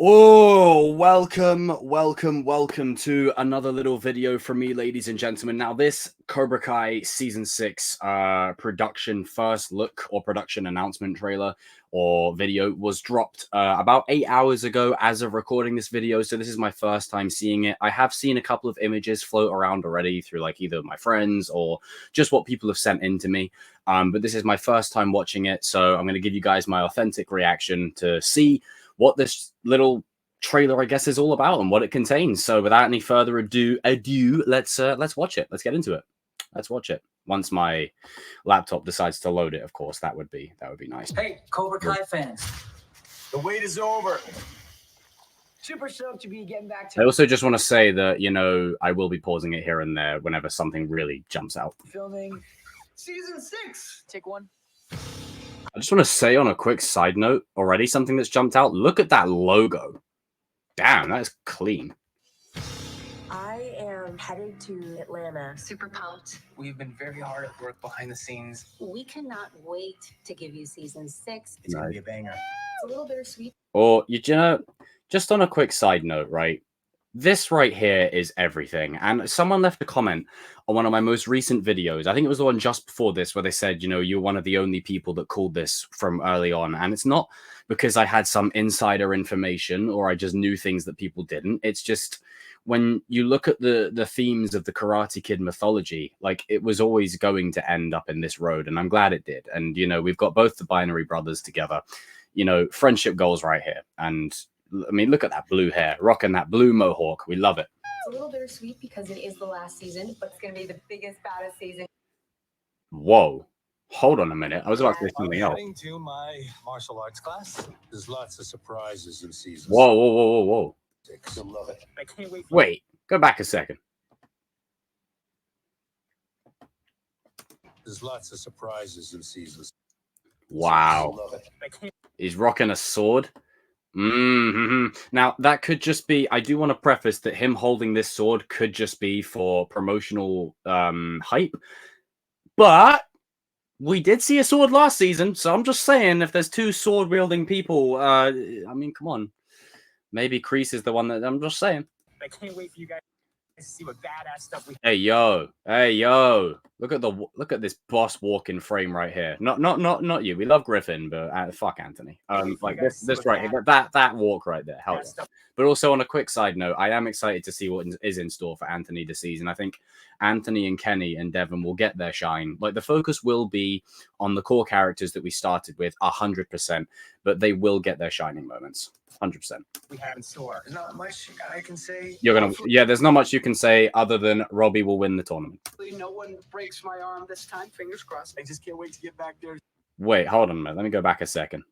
Oh, welcome to another little video from me, ladies and gentlemen. Now, this Cobra Kai Season 6 production first look or production announcement trailer or video was dropped about 8 hours ago as of recording this video. So this is my first time seeing it. I have seen a couple of images float around already through like either my friends or just what people have sent in to me. But this is my first time watching it. So I'm going to give you guys my authentic reaction to see what this little trailer, I guess, is all about and what it contains. So without any further ado, let's watch it. Let's get into it. Let's watch it. Once my laptop decides to load it, of course, that would be nice. Hey, Cobra Kai fans. The wait is over. Super stoked to be getting back to I also just want to say that, you know, I will be pausing it here and there whenever something really jumps out. filming season 6. Take one. I just want to say on a quick side note already, something that's jumped out. Look at that logo. Damn, that is clean. I am headed to Atlanta. Super pumped. We've been very hard at work behind the scenes. We cannot wait to give you season 6. It's gonna be a banger. It's a little bittersweet. Or, you know, just on a quick side note, right? This right here is everything. And someone left a comment on one of my most recent videos. I think it was the one just before this where they said, you know, you're one of the only people that called this from early on. And it's not because I had some insider information or I just knew things that people didn't. It's just when you look at the themes of the Karate Kid mythology, like it was always going to end up in this road. And I'm glad it did. And, you know, we've got both the Binary brothers together, you know, friendship goals right here. And I mean, look at that blue hair, rocking that blue mohawk. We love it. It's a little bittersweet because it is the last season, but it's going to be the biggest, baddest season. Whoa. Hold on a minute. I was about to say something else. Heading to my martial arts class. There's lots of surprises in season Whoa. 6. You'll love it. I can't wait. Wait, go back a second. There's lots of surprises in season 6. Wow. You'll love it. He's rocking a sword. Now, that could just be, I do want to preface that him holding this sword could just be for promotional hype. But we did see a sword last season, so I'm just saying, if there's two sword-wielding people, I mean, come on. Maybe Kreese is the one that, I'm just saying. I can't wait for you guys to see what badass stuff we Hey yo, look at this boss walking frame right here. Not you. We love Griffin, but fuck Anthony. Like this right here, that walk right there. Hell yeah. But also on a quick side note, I am excited to see what is in store for Anthony this season. I think Anthony and Kenny and Devon will get their shine. Like the focus will be on the core characters that we started with 100%, but they will get their shining moments. 100%. we have in store. There's not much I can say. There's not much you can say other than Robbie will win the tournament. No one breaks my arm this time. Fingers crossed. I just can't wait to get back there. Wait, hold on a minute. Let me go back a second.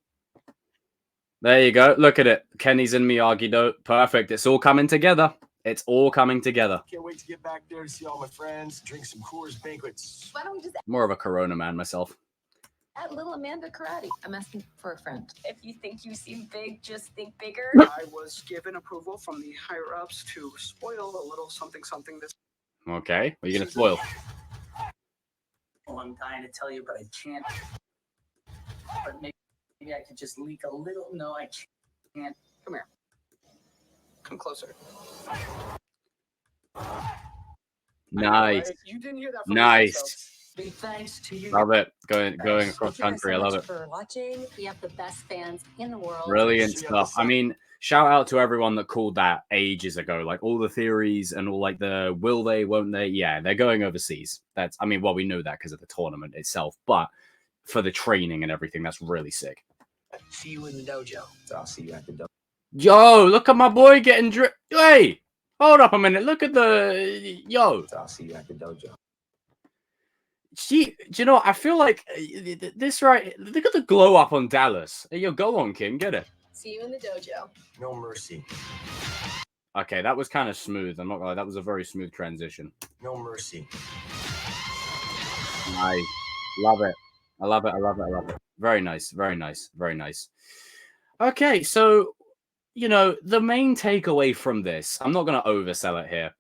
There you go. Look at it. Kenny's and Miyagi-Do. Perfect. It's all coming together. It's all coming together. Can't wait to get back there to see all my friends, drink some Coors banquets. Why don't we just More of a Corona man myself. add little Amanda Karate? I'm asking for a friend. If you think you seem big, just think bigger. I was given approval from the higher ups to spoil a little something this. Okay. What are you going to spoil? Well, I'm dying to tell you, but I can't. But maybe I could just leak a little. No, I can't. Come here. Come closer. Nice. You didn't hear that from Nice. me, so big thanks to you. Love it. Going across Thank you guys country. so I love much it. for watching. We have the best fans in the world. Brilliant stuff. I mean, shout out to everyone that called that ages ago. Like all the theories and all like the will they, won't they? Yeah, they're going overseas. I mean, well, we know that because of the tournament itself, but for the training and everything, that's really sick. See you in the dojo. I'll see you at the dojo. Yo, look at my boy getting Hey, hold up a minute. Look at yo. I'll see you at the dojo. Do you know, I feel like this right. Look at the glow up on Dallas. Hey, yo, go on, Kim. Get it. See you in the dojo. No mercy. Okay, that was kind of smooth. I'm not gonna lie. That was a very smooth transition. No mercy. Nice. Love it. I love it. Very nice. Okay, so, you know, the main takeaway from this, I'm not going to oversell it here.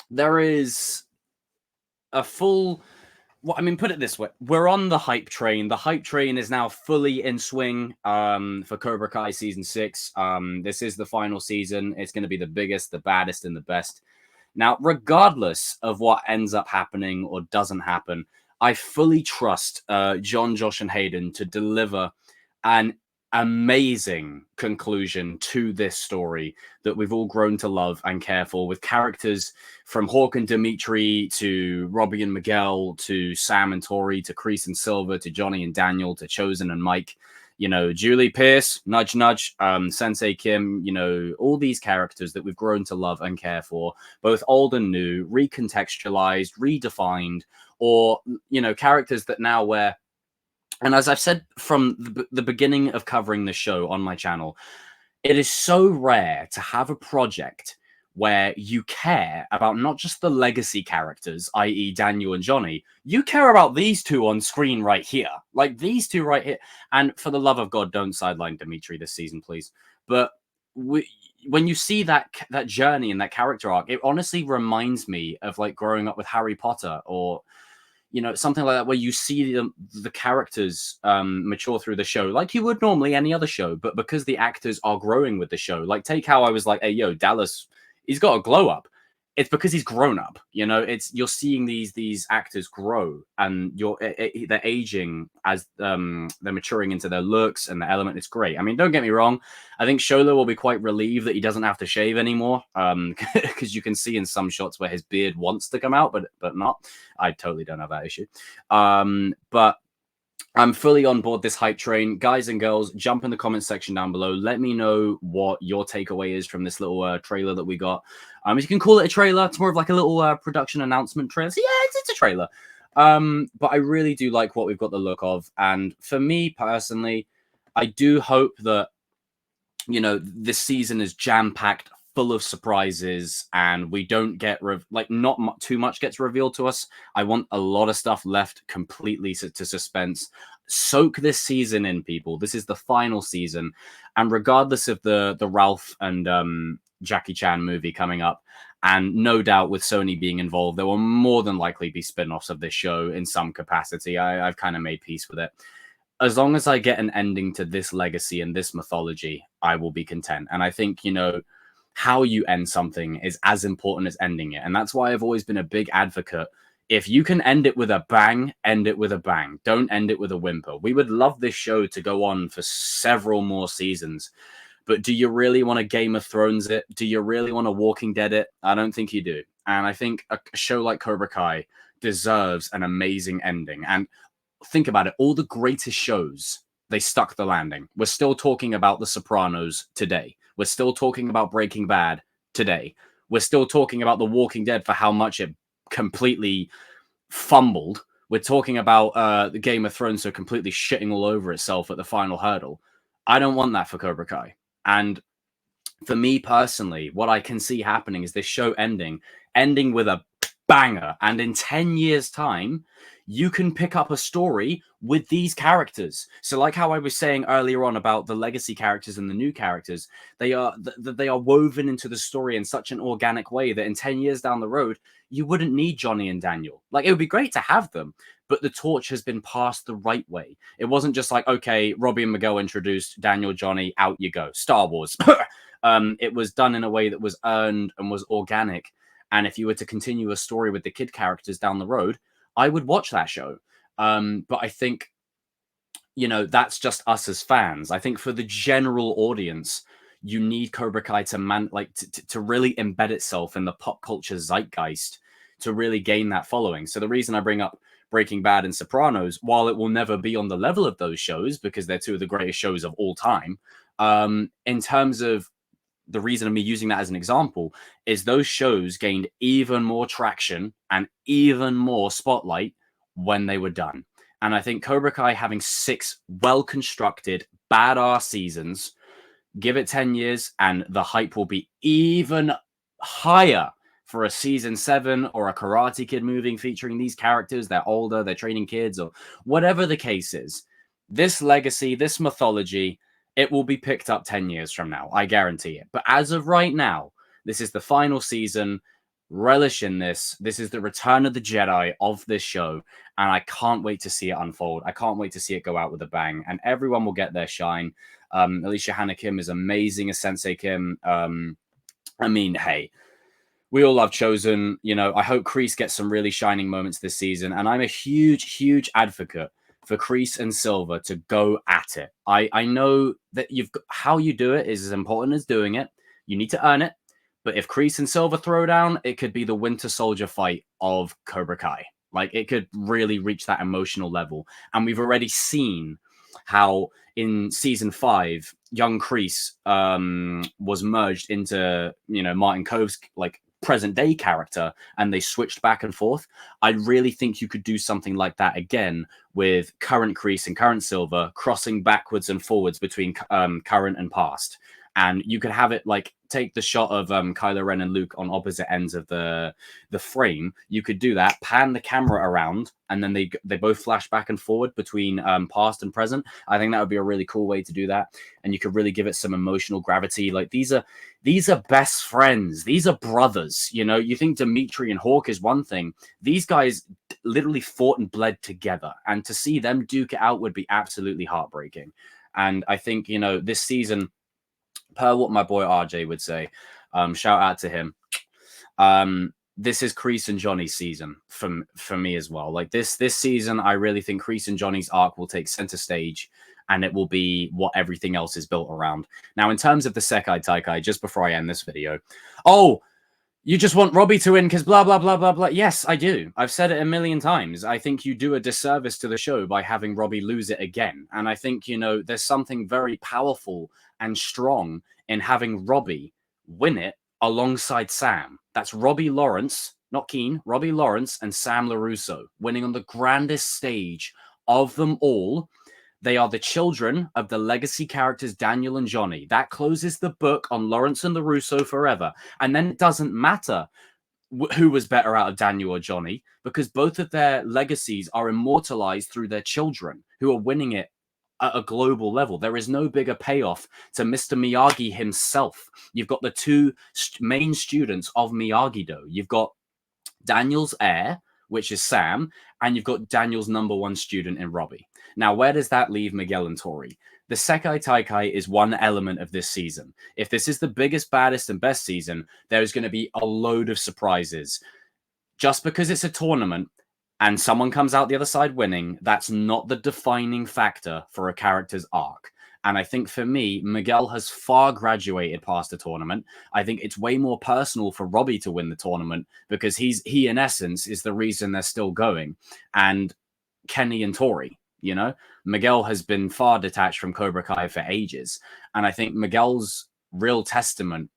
There is a full Well, I mean, put it this way: we're on the hype train. The hype train is now fully in swing. For Cobra Kai season 6. This is the final season. It's going to be the biggest, the baddest, and the best. Now, regardless of what ends up happening or doesn't happen, I fully trust John, Josh, and Hayden to deliver an amazing conclusion to this story that we've all grown to love and care for, with characters from Hawk and Dimitri to Robbie and Miguel to Sam and Tori to Kreese and Silver to Johnny and Daniel to Chosen and Mike. You know, Julie Pierce, nudge, nudge, Sensei Kim, you know, all these characters that we've grown to love and care for, both old and new, recontextualized, redefined, or, you know, characters that now wear. And as I've said from the beginning of covering the show on my channel, it is so rare to have a project where you care about not just the legacy characters, i.e. Daniel and Johnny. You care about these two on screen right here. Like these two right here. And for the love of God, don't sideline Dimitri this season, please. But when you see that journey and that character arc, it honestly reminds me of like growing up with Harry Potter, or you know, something like that, where you see the characters mature through the show like you would normally any other show, but because the actors are growing with the show. Like, take how I was like, hey, yo, Dallas, he's got a glow up. It's because he's grown up. You know, it's, you're seeing these actors grow, and they're aging as they're maturing into their looks and the element. It's great. I mean, don't get me wrong. I think Sholo will be quite relieved that he doesn't have to shave anymore, because you can see in some shots where his beard wants to come out, but not. I totally don't have that issue. But I'm fully on board this hype train. Guys and girls, jump in the comment section down below. Let me know what your takeaway is from this little trailer that we got. You can call it a trailer. It's more of like a little production announcement trailer. So yeah, it's a trailer. But I really do like what we've got the look of. And for me personally, I do hope that, you know, this season is jam-packed, full of surprises, and we don't get not too much gets revealed to us. I want a lot of stuff left completely to suspense. Soak this season in, people. This is the final season, and regardless of the Ralph and Jackie Chan movie coming up, and no doubt with Sony being involved, there will more than likely be spin-offs of this show in some capacity. I've kind of made peace with it. As long as I get an ending to this legacy and this mythology, I will be content. And I think, you know, how you end something is as important as ending it. And that's why I've always been a big advocate. If you can end it with a bang, end it with a bang. Don't end it with a whimper. We would love this show to go on for several more seasons. But do you really want to Game of Thrones it? Do you really want to Walking Dead it? I don't think you do. And I think a show like Cobra Kai deserves an amazing ending. And think about it. All the greatest shows, they stuck the landing. We're still talking about The Sopranos today. We're still talking about Breaking Bad today. We're still talking about The Walking Dead for how much it completely fumbled. We're talking about the Game of Thrones so completely shitting all over itself at the final hurdle. I don't want that for Cobra Kai. And for me personally, what I can see happening is this show ending with a banger. And in 10 years' time, you can pick up a story with these characters. So like how I was saying earlier on about the legacy characters and the new characters, they are woven into the story in such an organic way that in 10 years down the road, you wouldn't need Johnny and Daniel. Like, it would be great to have them, but the torch has been passed the right way. It wasn't just like, okay, Robbie and Miguel introduced Daniel, Johnny, out you go. Star Wars. It was done in a way that was earned and was organic. And if you were to continue a story with the kid characters down the road, I would watch that show. But I think, you know, that's just us as fans. I think for the general audience, you need Cobra Kai to really embed itself in the pop culture zeitgeist to really gain that following. So the reason I bring up Breaking Bad and Sopranos, while it will never be on the level of those shows because they're two of the greatest shows of all time, in terms of the reason of me using that as an example is those shows gained even more traction and even more spotlight when they were done. And I think Cobra Kai having 6 well-constructed, badass seasons, give it 10 years and the hype will be even higher for a season 7 or a Karate Kid movie featuring these characters. They're older, they're training kids, or whatever the case is. This legacy, this mythology, it will be picked up 10 years from now. I guarantee it. But as of right now, this is the final season. relish in this. This is the return of the Jedi of this show, and I can't wait to see it unfold. I can't wait to see it go out with a bang, and everyone will get their shine. Alicia Hannah Kim is amazing as Sensei Kim. I mean, hey, we all love Chosen. You know, I hope Kreese gets some really shining moments this season, and I'm a huge advocate for Kreese and Silver to go at it. I know that how you do it is as important as doing it. You need to earn it. But if Kreese and Silver throw down, it could be the Winter Soldier fight of Cobra Kai. Like, it could really reach that emotional level. And we've already seen how in season 5, young Kreese was merged into, you know, Martin Cove's like present day character, and they switched back and forth. I really think you could do something like that again with current Kreese and current Silver crossing backwards and forwards between current and past. And you could have it like take the shot of Kylo Ren and Luke on opposite ends of the frame. You could do that, pan the camera around, and then they both flash back and forward between past and present. I think that would be a really cool way to do that, and you could really give it some emotional gravity. Like, these are best friends. These are brothers. You know, you think Dimitri and Hawk is one thing. These guys literally fought and bled together, and to see them duke it out would be absolutely heartbreaking. And I think, you know, this season, per what my boy RJ would say, shout out to him. This is Kreese and Johnny's season for me as well. Like, this season, I really think Kreese and Johnny's arc will take center stage, and it will be what everything else is built around. Now, in terms of the Sekai Taikai, just before I end this video, you just want Robbie to win because blah, blah, blah, blah, blah. Yes, I do. I've said it a million times. I think you do a disservice to the show by having Robbie lose it again. And I think, you know, there's something very powerful and strong in having Robbie win it alongside Sam. That's Robbie Lawrence, not Keen, Robbie Lawrence and Sam LaRusso winning on the grandest stage of them all. They are the children of the legacy characters Daniel and Johnny. That closes the book on Lawrence and LaRusso forever. And then it doesn't matter who was better out of Daniel or Johnny, because both of their legacies are immortalized through their children who are winning it at a global level. There is no bigger payoff to Mr. Miyagi himself. You've got the two main students of Miyagi-Do. You've got Daniel's heir, which is Sam, and you've got Daniel's #1 student in Robbie. Now, where does that leave Miguel and Tori? The Sekai Taikai is one element of this season. If this is the biggest, baddest, and best season, there's going to be a load of surprises. Just because it's a tournament and someone comes out the other side winning, that's not the defining factor for a character's arc. And I think for me, Miguel has far graduated past the tournament. I think it's way more personal for Robbie to win the tournament because he in essence is the reason they're still going. And Kenny and Tori, you know, Miguel has been far detached from Cobra Kai for ages. And I think Miguel's real testament,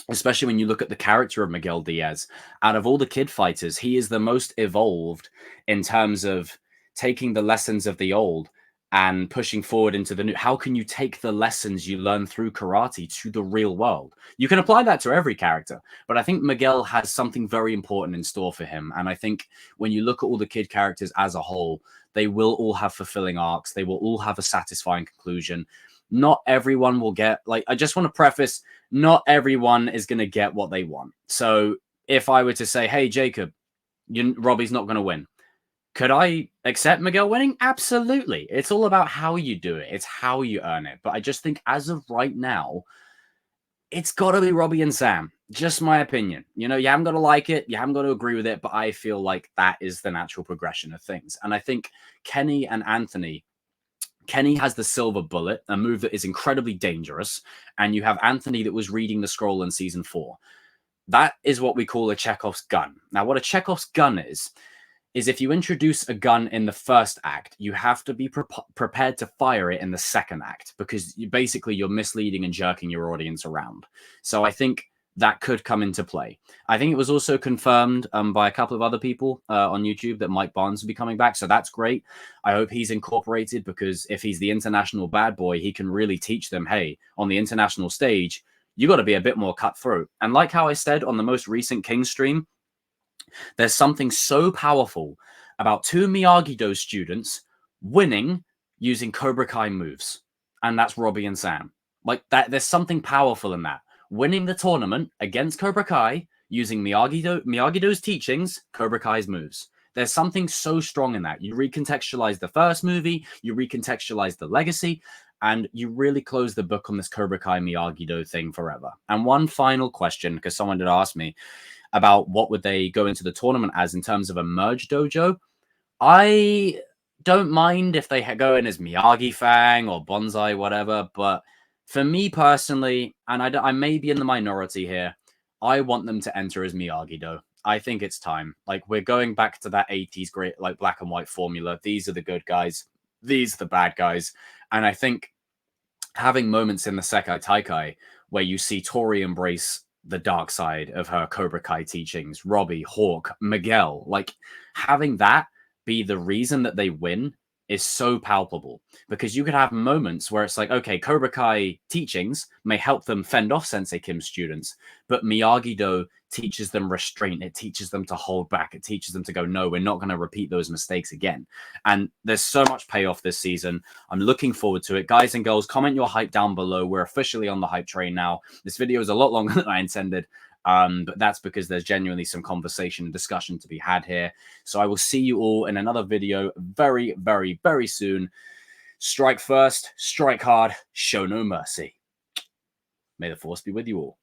especially when you look at the character of Miguel Diaz, out of all the kid fighters, he is the most evolved in terms of taking the lessons of the old and pushing forward into the new. How can you take the lessons you learn through karate to the real world? You can apply that to every character, but I think Miguel has something very important in store for him. And I think when you look at all the kid characters as a whole, they will all have fulfilling arcs. They will all have a satisfying conclusion. Not everyone will get, like, I just want to preface, not everyone is going to get what they want. So if I were to say, hey, Jacob, Robbie's not going to win, could I accept Miguel winning? Absolutely. It's all about how you do it. It's how you earn it. But I just think as of right now, it's got to be Robbie and Sam. Just my opinion. You know, you haven't got to like it. You haven't got to agree with it. But I feel like that is the natural progression of things. And I think Kenny and Anthony, Kenny has the silver bullet, a move that is incredibly dangerous. And you have Anthony that was reading the scroll in season 4. That is what we call a Chekhov's gun. Now, what a Chekhov's gun is if you introduce a gun in the first act, you have to be prepared to fire it in the second act, because you're misleading and jerking your audience around. So I think that could come into play. I think it was also confirmed by a couple of other people on YouTube that Mike Barnes will be coming back. So that's great. I hope he's incorporated, because if he's the international bad boy, he can really teach them, hey, on the international stage, you got to be a bit more cutthroat. And like how I said on the most recent King stream, there's something so powerful about 2 Miyagi-Do students winning using Cobra Kai moves. And that's Robbie and Sam. Like that, there's something powerful in that. Winning the tournament against Cobra Kai using Miyagi-Do's teachings, Cobra Kai's moves. There's something so strong in that. You recontextualize the first movie, you recontextualize the legacy, and you really close the book on this Cobra Kai Miyagi-Do thing forever. And one final question, because someone did ask me about what would they go into the tournament as in terms of a merge dojo. I don't mind if they go in as Miyagi Fang or Bonsai, whatever, but for me personally, and I may be in the minority here, I want them to enter as Miyagi-Do. I think it's time. Like, we're going back to that 80s great, like, black and white formula. These are the good guys. These are the bad guys. And I think having moments in the Sekai Taikai where you see Tori embrace the dark side of her Cobra Kai teachings, Robbie, Hawk, Miguel, like, having that be the reason that they win is so palpable, because you could have moments where it's like, okay, Cobra Kai teachings may help them fend off Sensei Kim's students, but Miyagi-Do teaches them restraint. It teaches them to hold back. It teaches them to go, no, we're not going to repeat those mistakes again. And there's so much payoff this season. I'm looking forward to it. Guys and girls, comment your hype down below. We're officially on the hype train now. This video is a lot longer than I intended. But that's because there's genuinely some conversation and discussion to be had here. So I will see you all in another video very, very, very soon. Strike first, strike hard, show no mercy. May the force be with you all.